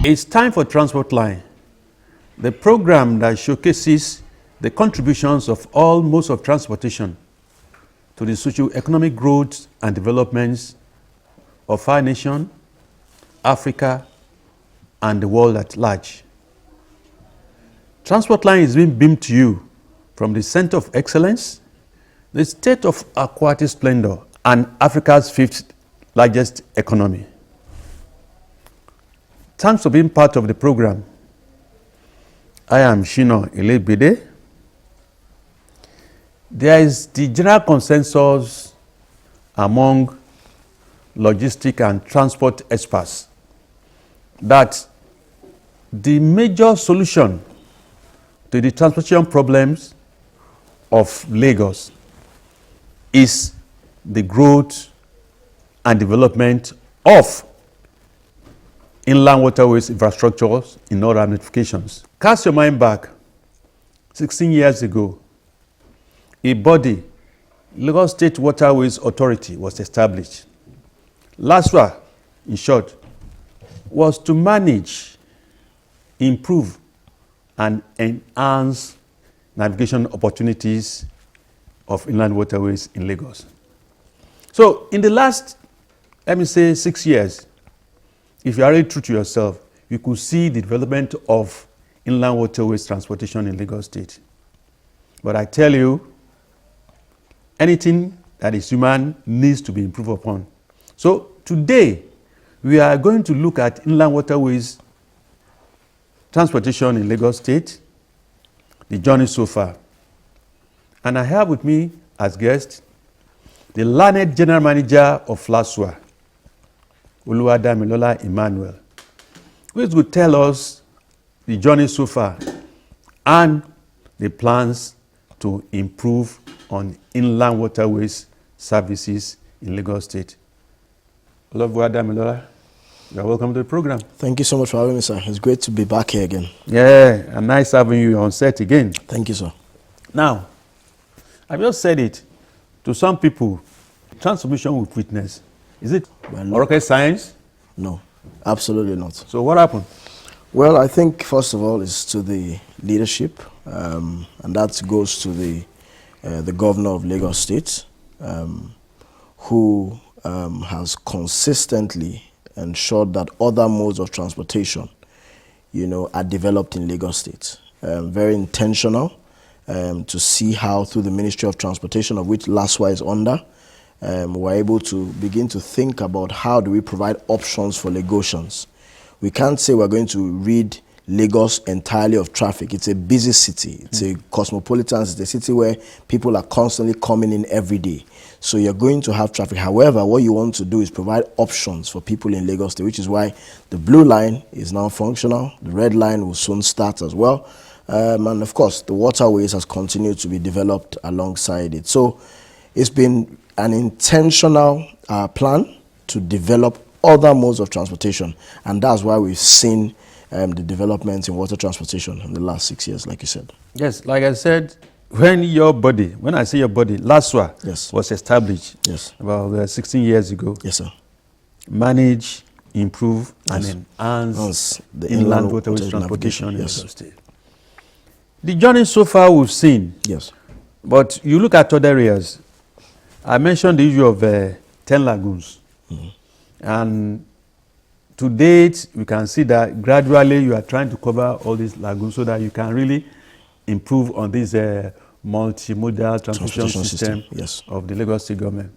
It's time for Transport Line, the program that showcases the contributions of all modes of transportation to the socio-economic growth and developments of our nation, Africa, and the world at large. Transport Line is being beamed to you from the Center of Excellence, the state of aquatic splendor, and Africa's fifth largest economy. Thanks for being part of the program. I am Shino Ilebede. There is the general consensus among logistic and transport experts that the major solution to the transportation problems of Lagos is the growth and development of inland waterways infrastructures in all ramifications. Cast your mind back 16 years ago, a body, Lagos State Waterways Authority, was established. LASWA, in short, was to manage, improve, and enhance navigation opportunities of inland waterways in Lagos. So in the last, let me say, 6 years, if you are really true to yourself, you could see the development of inland waterways transportation in Lagos State. But I tell you, anything that is human needs to be improved upon. So today, we are going to look at inland waterways transportation in Lagos State, the journey so far. And I have with me as guest the learned general manager of LASWA, Oluwadamilola Emmanuel, who is going to tell us the journey so far and the plans to improve on inland waterways services in Lagos State. Oluwadamilola, you are welcome to the program. Thank you so much for having me, sir. It's great to be back here again. Yeah, and nice having you on set again. Thank you, sir. Now, I just said it to some people, transformation with witness. Is it rocket science? No, absolutely not. So what happened? Well, I think first of all is to the leadership, and that goes to the governor of Lagos State, who has consistently ensured that other modes of transportation, are developed in Lagos State. Very intentional to see how through the Ministry of Transportation, of which LASWA is under, we're able to begin to think about how do we provide options for Lagosians. We can't say we're going to rid Lagos entirely of traffic. It's a busy city. It's a cosmopolitan. It's a city where people are constantly coming in every day. So you're going to have traffic. However, what you want to do is provide options for people in Lagos State, which is why the blue line is now functional. The red line will soon start as well. And of course, the waterways has continued to be developed alongside it. So it's been an intentional plan to develop other modes of transportation. And that's why we've seen the developments in water transportation in the last 6 years, like you said. Yes, like I said, when I say your body, LASWA was established about 16 years ago. Yes, sir. Manage, improve, and enhance the inland waterways transportation in Lagos State. The journey so far we've seen. Yes. But you look at other areas. I mentioned the issue of 10 lagoons. And to date, we can see that gradually you are trying to cover all these lagoons so that you can really improve on this multimodal transportation system of the Lagos State government.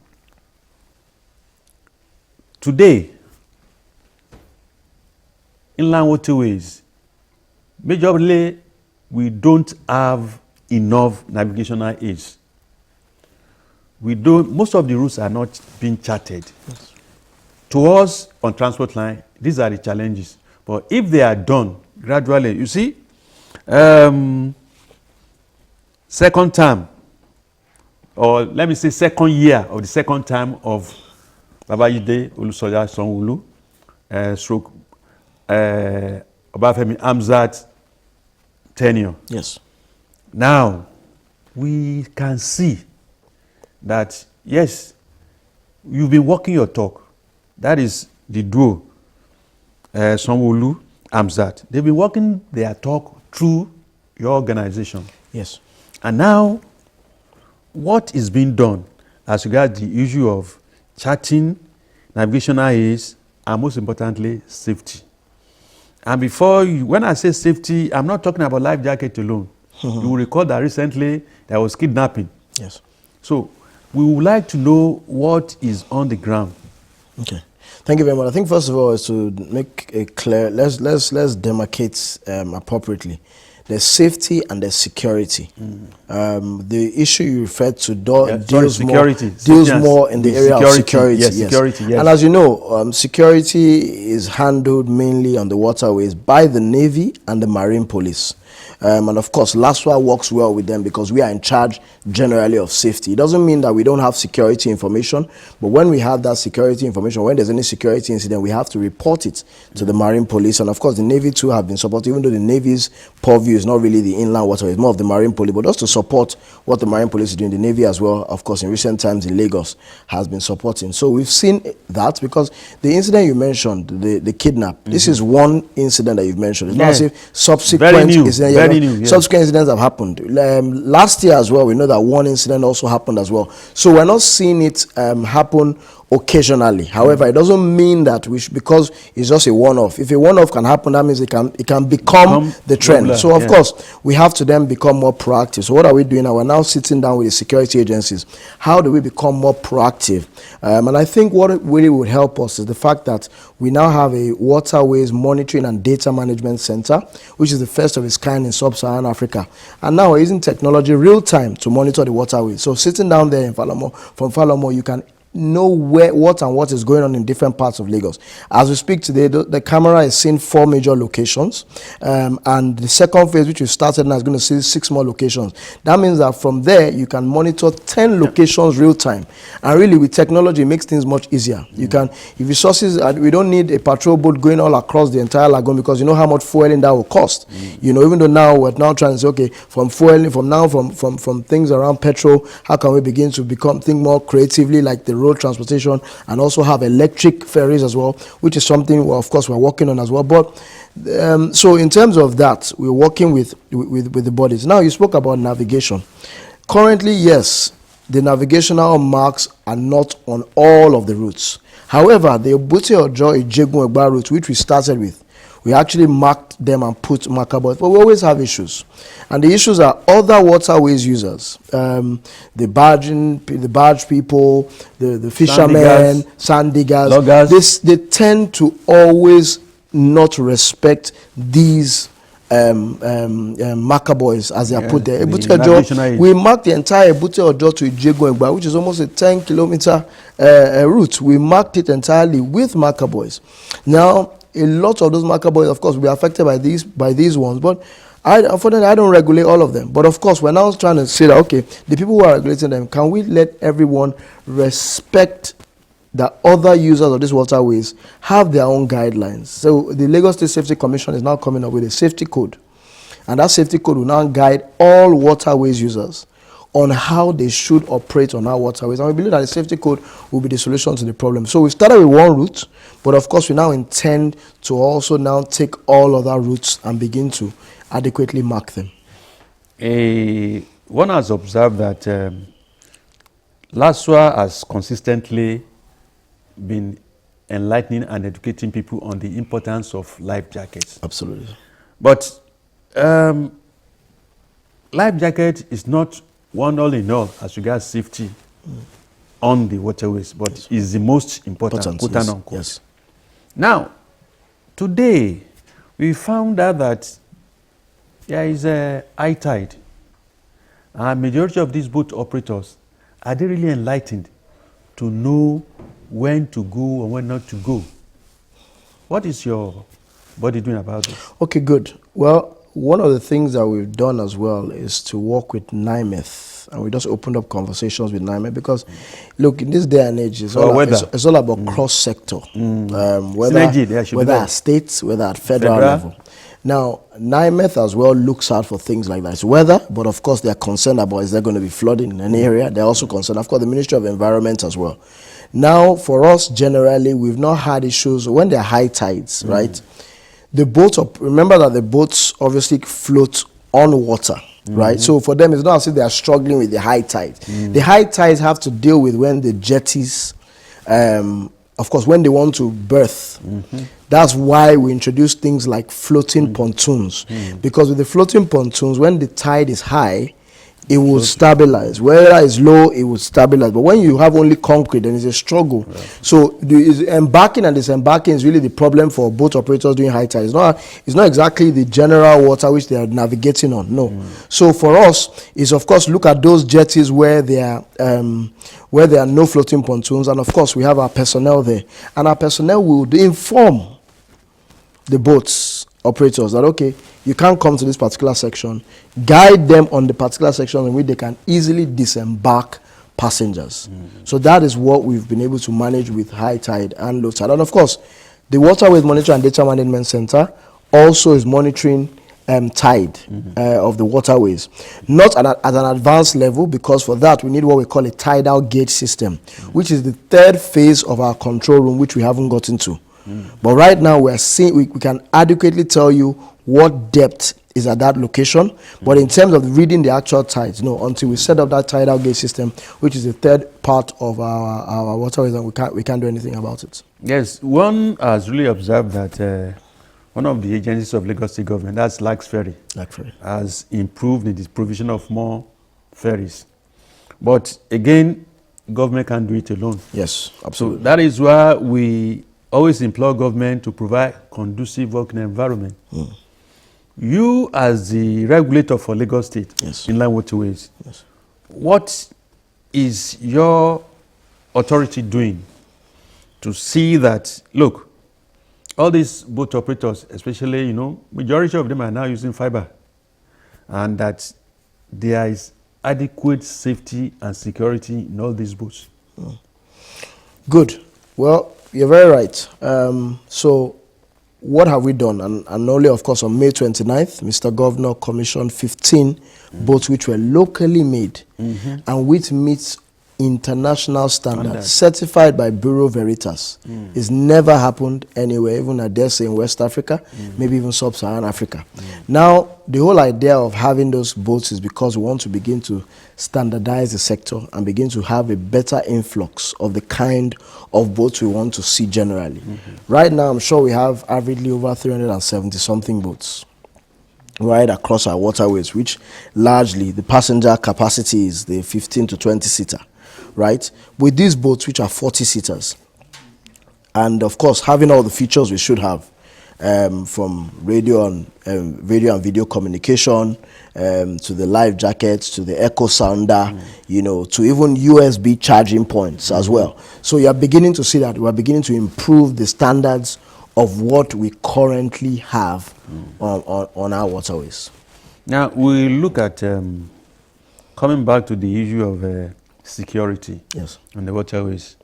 Today, inland waterways, majorly, we don't have enough navigational aids. Most of the routes are not being charted. To us, on Transport Line, these are the challenges. But if they are done gradually, you see, second term, or let me say second year of the second term of Babajide Olusoya Sanwo-Olu, stroke Obafemi Hamzat tenure. Yes. Now, we can see that, yes, you've been walking your talk. That is the duo, Sanwo-Olu AMSAT. They've been working their talk through your organization. Yes. And now, what is being done as regards the issue of charting, navigational aids, and most importantly, safety? And before you, when I say safety, I'm not talking about life jacket alone. You will recall that recently there was kidnapping. Yes. So we would like to know what is on the ground. Okay. Thank you very much. I think first of all is to make it clear. Let's demarcate appropriately. There's safety and there's security. The issue you referred to deals more in the area of security. Yes, security, yes. And as you know, security is handled mainly on the waterways by the Navy and the Marine Police. And of course, LASWA works well with them because we are in charge generally of safety. It doesn't mean that we don't have security information, but when we have that security information, when there's any security incident, we have to report it to the Marine Police. And of course, the Navy too have been supported, even though the Navy's purview is not really the inland water, it's more of the Marine Police, but just to support what the Marine Police is doing. The Navy as well, of course, in recent times in Lagos has been supporting. So we've seen that because the incident you mentioned, the kidnap, this is one incident that you've mentioned. It's not as if subsequent subsequent incidents have happened. Last year as well, we know that one incident also happened as well. So we're not seeing it happen occasionally. However, it doesn't mean that we should, because it's just a one-off. If a one-off can happen, that means it can become the trend. Regular, so of course, we have to then become more proactive. So what are we doing now? We're now sitting down with the security agencies. How do we become more proactive? And I think what really would help us is the fact that we now have a Waterways Monitoring and Data Management Center, which is the first of its kind in sub-Saharan Africa. And now we're using technology real time to monitor the waterways. So sitting down there in Falomo, from Falomo, you can know what is going on in different parts of Lagos. As we speak today, the camera is seeing 4 major locations, and the second phase, which we started now, is going to see 6 more locations. That means that from there you can monitor 10 locations real time, and really with technology it makes things much easier. You can, if resources, we don't need a patrol boat going all across the entire lagoon, because you know how much fueling that will cost. You know, even though now we're now trying to say, okay, from fueling, from things around petrol, how can we begin to think more creatively, like the road transportation, and also have electric ferries as well, which is something, well, of course, we're working on as well. But so in terms of that, we're working with the bodies. Now, you spoke about navigation. Currently, yes, the navigational marks are not on all of the routes. However, the Obote Ojo Ijegun Egba route, which we started with, we actually marked them and put marker boards, but we always have issues. And the issues are other waterways users, the barge people, the fishermen, sand diggers, loggers. They tend to always not respect these marker boys as they are put there. We marked the entire Obote Ojo to Ijegun Egba, which is almost a 10-kilometer route. We marked it entirely with marker boys. Now, a lot of those marker boys, of course, will be affected by these ones, but unfortunately, I don't regulate all of them. But of course, we're now trying to say that, okay, the people who are regulating them, can we let everyone respect that other users of these waterways have their own guidelines? So the Lagos State Safety Commission is now coming up with a safety code, and that safety code will now guide all waterways users on how they should operate on our waterways. And we believe that the safety code will be the solution to the problem. So we started with one route, but of course we now intend to also now take all other routes and begin to adequately mark them. One has observed that LASWA has consistently been enlightening and educating people on the importance of life jackets. Absolutely. But life jacket is not one all in all as regards safety on the waterways, but is the most important, quote unquote. Yes. Now, today, we found out that there is a high tide. And majority of these boat operators, are they really enlightened to know when to go and when not to go? What is your body doing about this? Okay, good. Well, one of the things that we've done as well is to work with NIMET, and we just opened up conversations with NIMET because, look, in this day and age, it's all about cross-sector, whether at state, whether at federal level. Now, NIMET as well looks out for things like that. It's weather, but of course they are concerned about, is there going to be flooding in an area? They're also concerned, of course, the Ministry of Environment as well. Now, for us, generally, we've not had issues when there are high tides, right? the boats, remember that the boats obviously float on water, right? So for them, it's not as if they are struggling with the high tide. The high tides have to deal with when the jetties, of course, when they want to berth. That's why we introduce things like floating pontoons. Because with the floating pontoons, when the tide is high, it will stabilize. Whether it's low, it will stabilize. But when you have only concrete, then it's a struggle. So embarking and disembarking is really the problem for boat operators doing high tide. It's not exactly the general water which they are navigating on. No. So for us, is of course look at those jetties where there are no floating pontoons, and of course we have our personnel there, and our personnel will inform the boats operators that, okay, you can't come to this particular section, guide them on the particular section in which they can easily disembark passengers. So that is what we've been able to manage with high tide and low tide. And of course, the Waterways Monitoring and Data Management Center also is monitoring tide of the waterways. Not at an advanced level, because for that we need what we call a tidal gauge system, which is the third phase of our control room, which we haven't gotten to. But right now we can adequately tell you what depth is at that location. But in terms of reading the actual tides, no, until we set up that tidal gauge system, which is the third part of our waterways, and we can't do anything about it. Yes, one has really observed that one of the agencies of Lagos State government, that's Lax Ferry, has improved in the provision of more ferries. But again, government can't do it alone. Yes, absolutely. So that is why we always implore government to provide conducive working environment. You, as the regulator for Lagos State, Inland Waterways, what is your authority doing to see that, look, all these boat operators, especially, majority of them are now using fiber, and that there is adequate safety and security in all these boats? Good. Well, you're very right. So what have we done? And only, of course, on May 29th, Mr. Governor commissioned 15 boats which were locally made and which meets international standards, certified by Bureau Veritas. It's never happened anywhere, even I dare say in West Africa, maybe even Sub-Saharan Africa. Now, the whole idea of having those boats is because we want to begin to standardize the sector and begin to have a better influx of the kind of boats we want to see generally. Right now, I'm sure we have averagely over 370-something boats right across our waterways, which largely the passenger capacity is the 15 to 20-seater. Right, with these boats which are 40-seaters, and of course having all the features we should have, from radio and video communication, to the life jackets, to the echo sounder, to even USB charging points as well. So you are beginning to see that we are beginning to improve the standards of what we currently have on our waterways. Now we look at coming back to the issue of security on the waterways.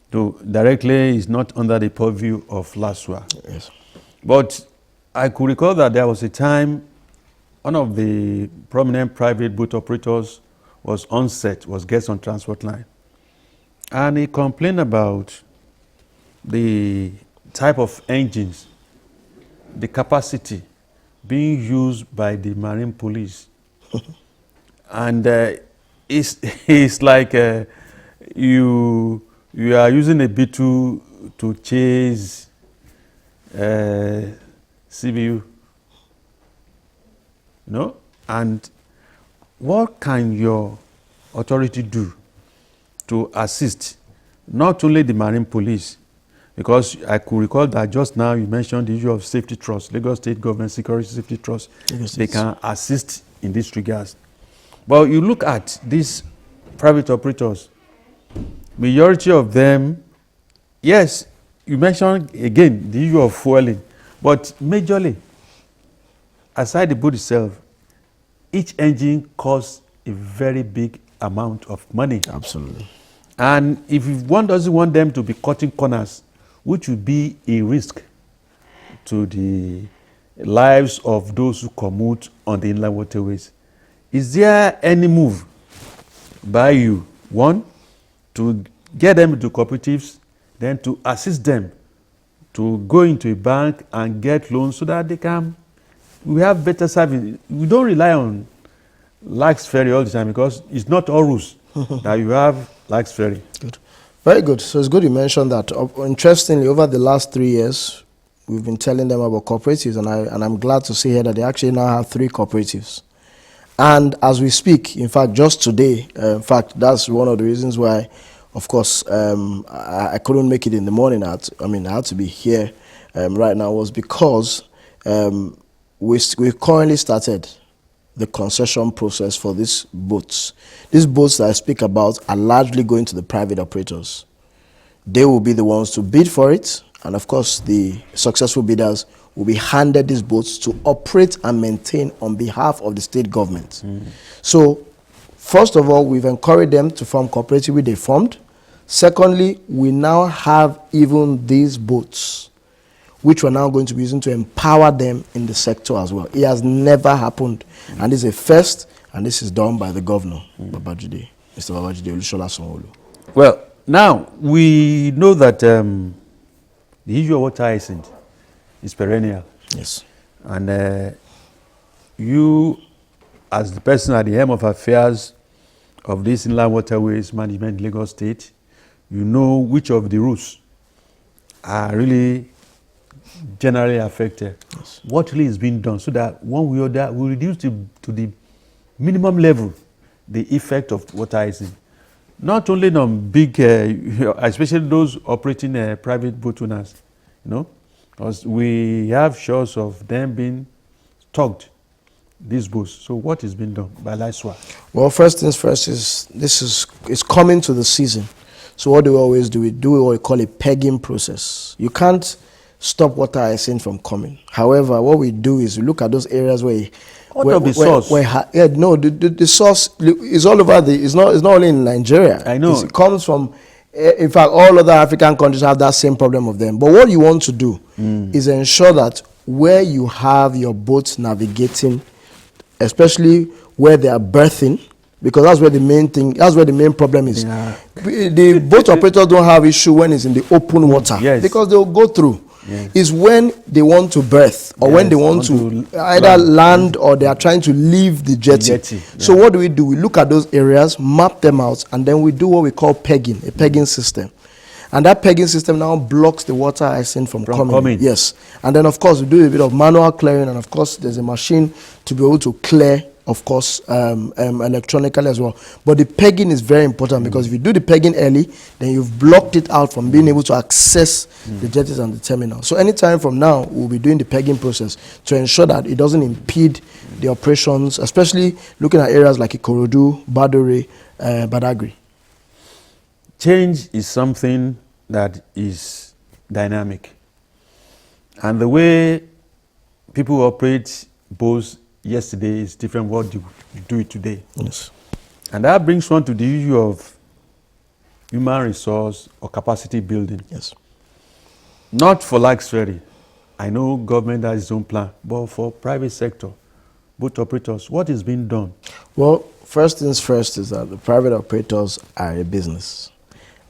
Though directly is not under the purview of LASWA. But I could recall that there was a time one of the prominent private boat operators was on set, was guest on transport line. And he complained about the type of engines, the capacity being used by the marine police. And it's like you are using a B2 to chase CBU, And what can your authority do to assist not only the marine police, because I could recall that just now you mentioned the issue of safety trust, Lagos State Government Security Safety Trust. They can assist in this regards. But you look at these private operators, majority of them, yes, you mentioned again the issue of fueling, but majorly, aside the boat itself, each engine costs a very big amount of money. Absolutely. And if one doesn't want them to be cutting corners, which would be a risk to the lives of those who commute on the inland waterways, is there any move by you, one, to get them into cooperatives, then to assist them to go into a bank and get loans so that we have better service. We don't rely on lax ferry all the time because it's not all rules that you have lax ferry. Good. Very good. So it's good you mentioned that. Interestingly, over the last 3 years, we've been telling them about cooperatives, and I'm glad to see here that they actually now have 3 cooperatives. And as we speak, in fact, just today, in fact, that's one of the reasons why, of course, I couldn't make it in the morning. I had to be here right now, was because we've currently started the concession process for these boats. These boats that I speak about are largely going to the private operators. They will be the ones to bid for it, and of course, the successful bidders will be handed these boats to operate and maintain on behalf of the state government. So, first of all, we've encouraged them to form cooperative, which they formed. Secondly, we now have even these boats, which we're now going to be using to empower them in the sector as well. It has never happened, and this is a first, and this is done by the governor, Babajide, Mr. Babajide Olusola Sanwo-Olu. Well, now we know that the issue of water hyacinth is perennial. Yes. And you, as the person at the helm of affairs of this inland waterways management in Lagos State, you know which of the routes are really generally affected. Yes. What really is being done so that one way or the other we reduce to the minimum level the effect of water hyacinth. Not only on big, especially those operating private boat owners, because we have shows of them being tugged, these boats. So what is being done by LISWA? Well, first things first it's coming to the season. So what do we always do? We do what we call a pegging process. You can't stop water hyacinth from coming. However, what we do is we look at those areas where the source? The source is all over. It's not only in Nigeria. I know. It comes from, in fact, all other African countries have that same problem of them. But what you want to do is ensure that where you have your boats navigating, especially where they are berthing, because that's where the main problem is. Yeah. The boat operators don't have issue when it's in the open water, yes, because they'll go through. Yes. Is when they want to berth, or when they want to either land or they are trying to leave the jetty. Yeah. So what do? We look at those areas, map them out, and then we do what we call pegging, a pegging system. And that pegging system now blocks the water hyacinth from coming. Yes. And then, of course, we do a bit of manual clearing, and of course, there's a machine to be able to clear, of course, electronically as well. But the pegging is very important, because if you do the pegging early, then you've blocked it out from being able to access the jetties and the terminal. So anytime from now, we'll be doing the pegging process to ensure that it doesn't impede the operations, especially looking at areas like Ikorodu, Badore, Badagry. Change is something that is dynamic. And the way people operate boats yesterday is different what you do it today. Yes. And that brings one to the issue of human resource or capacity building. Yes. Not for lax ferry. I know government has its own plan, but for private sector, boat operators, what is being done? Well, first things first is that the private operators are a business.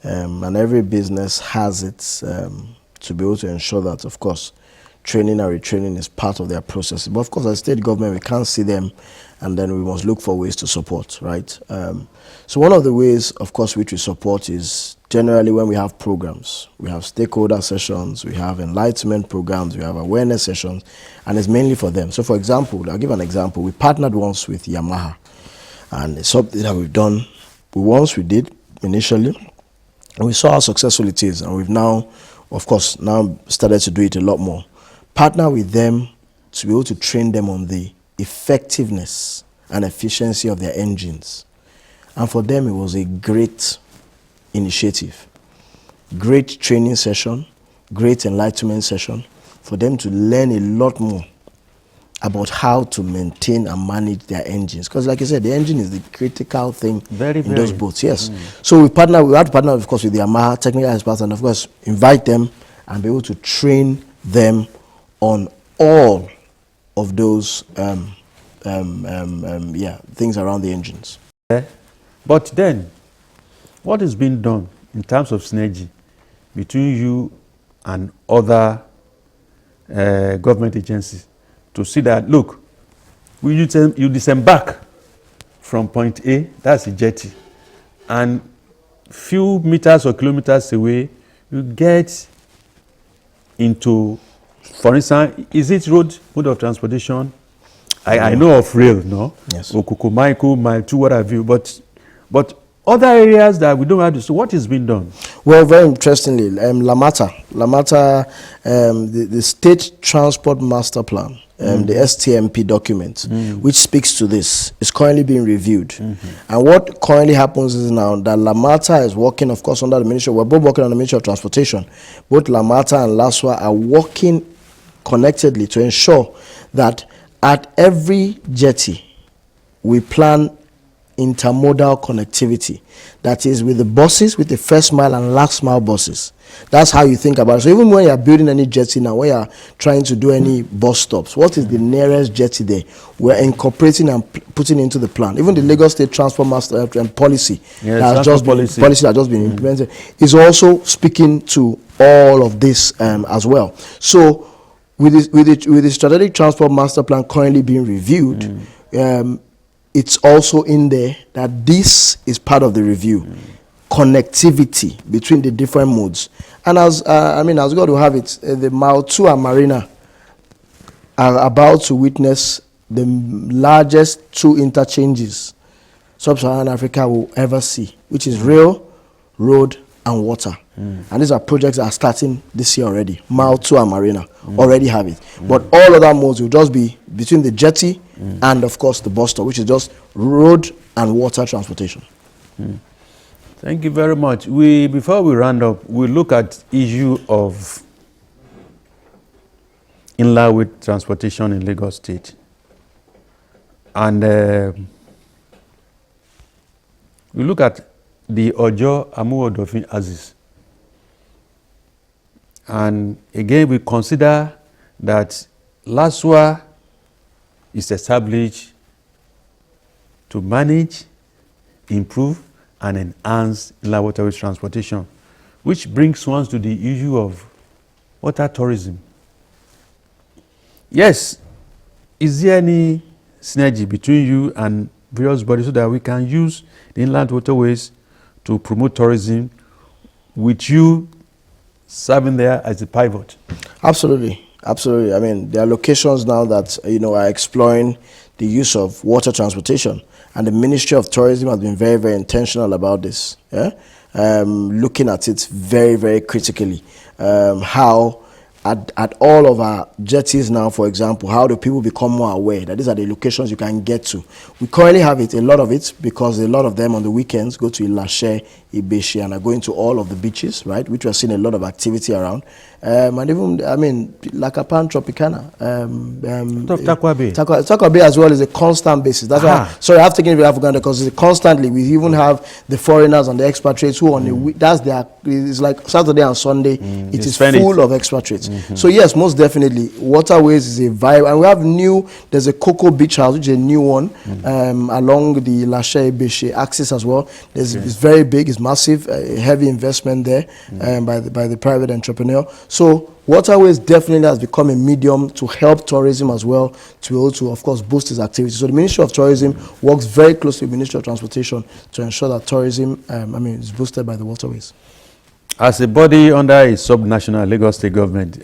And every business has its, to be able to ensure that, of course, training and retraining is part of their process. But of course, as state government, we can't see them, and then we must look for ways to support, right? So one of the ways, of course, which we support is generally when we have programs. We have stakeholder sessions, we have enlightenment programs, we have awareness sessions, and it's mainly for them. So for example, I'll give an example. We partnered once with Yamaha, and it's something that we've done. We did initially, and we saw how successful it is, and we've now, of course, now started to do it a lot more. Partner with them to be able to train them on the effectiveness and efficiency of their engines. And for them, it was a great initiative. Great training session, great enlightenment session for them to learn a lot more about how to maintain and manage their engines. Because like I said, the engine is the critical thing in those boats. Yes. So we had to partner, of course, with the Yamaha technical experts, and of course, invite them and be able to train them on all of those things around the engines. But then, what is being done in terms of synergy between you and other government agencies to see that, look, you disembark from point A, that's the jetty, and few meters or kilometers away, you get into, for instance, is it mode of transportation? I know of rail, no? Yes. Okuku, Mile 2, what have you, but other areas that we don't have to. So what is being done? Well, very interestingly, Lamata, the State Transport Master Plan, the STMP document, which speaks to this, is currently being reviewed. And what currently happens is now that Lamata is working, of course, under the Ministry. We're both working on the Ministry of Transportation. Both Lamata and LASWA are working connectedly to ensure that at every jetty, we plan intermodal connectivity. That is with the buses, with the first mile and last mile buses. That's how you think about it. So even when you're building any jetty now, when you're trying to do any bus stops, what is the nearest jetty there? We're incorporating and putting into the plan. Even the Lagos State Transport Master policy that has just been implemented is also speaking to all of this as well. So with the strategic transport master plan currently being reviewed, it's also in there that this is part of the review. Connectivity between the different modes. And as God will have it, the Mile 2 and Marina are about to witness the largest two interchanges Sub-Saharan Africa will ever see, which is rail, road, and water. And these are projects that are starting this year already. Mile 2 and Marina already have it. But all other modes will just be between the jetty and, of course, the bus stop, which is just road and water transportation. Thank you very much. Before we round up, we look at issue of inland with transportation in Lagos State. And we look at the Ojo Amuwo-Odofin axis. And again, we consider that LASWA is established to manage, improve, and enhance inland waterways transportation, which brings one to the issue of water tourism. Yes, is there any synergy between you and various bodies so that we can use the inland waterways to promote tourism with you serving there as a pivot? Absolutely. I mean, there are locations now that, are exploring the use of water transportation. And the Ministry of Tourism has been very, very intentional about this. Looking at it very, very critically. How at all of our jetties now, for example, how do people become more aware that these are the locations you can get to? We currently have it, a lot of it, because a lot of them on the weekends go to Ilashe, Ibeshi, and are going to all of the beaches, right, which we're seeing a lot of activity around. And even, Lakapan, Tropicana. Takwa Bay as well is a constant basis. That's why, sorry, I have taken it with African because it's constantly. We even have the foreigners and the expatriates who on the week, it's like Saturday and Sunday, it is full of expatriates. So yes, most definitely, Waterways is a vibe. And we have there's a Cocoa Beach House, which is a new one, along the Lashe Ibeshi axis as well. It's very big, it's massive, heavy investment there by the private entrepreneur. So Waterways definitely has become a medium to help tourism as well, to be able to, of course, boost its activity. So the Ministry of Tourism works very closely with the Ministry of Transportation to ensure that tourism is boosted by the waterways. As a body under a subnational Lagos State government,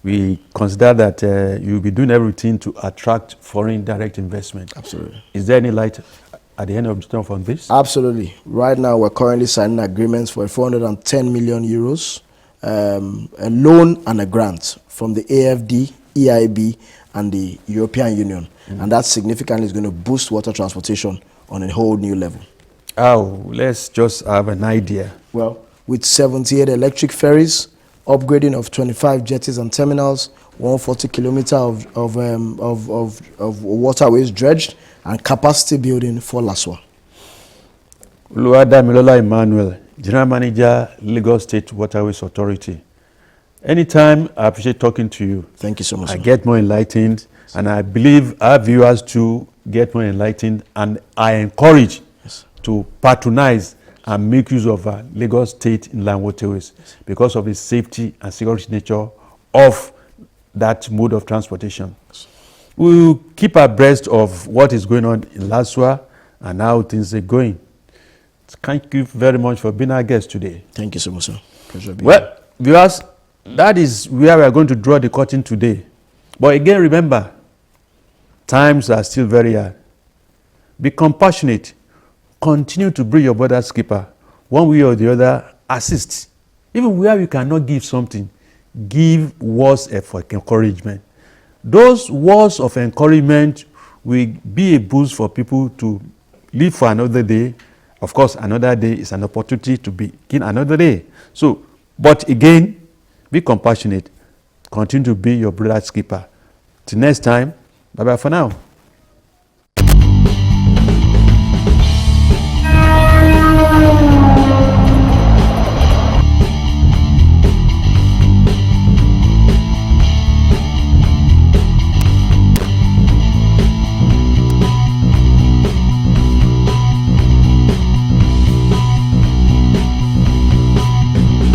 we consider that you'll be doing everything to attract foreign direct investment. Absolutely. Is there any light at the end of the tunnel on this? Absolutely. Right now, we're currently signing agreements for 410 million euros, a loan and a grant from the AFD, EIB, and the European Union. And that significantly is going to boost water transportation on a whole new level. Let's just have an idea. Well, with 78 electric ferries, upgrading of 25 jetties and terminals, 140 kilometers of waterways dredged, and capacity building for LASWA. Oluwadamilola Emmanuel, General Manager, Lagos State Waterways Authority. Anytime, I appreciate talking to you. Thank you so much. I get more enlightened, and I believe our viewers too get more enlightened, and I encourage to patronize and make use of Lagos State Inland Waterways because of the safety and security nature of that mode of transportation. We will keep abreast of what is going on in Lasua and how things are going. Thank you very much for being our guest today. Thank you so much, sir. Pleasure being Well, viewers, that is where we are going to draw the curtain today. But again, remember, times are still very hard. Be compassionate. Continue to bring your brother's keeper. One way or the other, assist. Even where you cannot give something, give words of encouragement. Those words of encouragement will be a boost for people to live for another day. Of course, another day is an opportunity to begin another day. So, but again, be compassionate. Continue to be your brother's keeper. Till next time, bye-bye for now.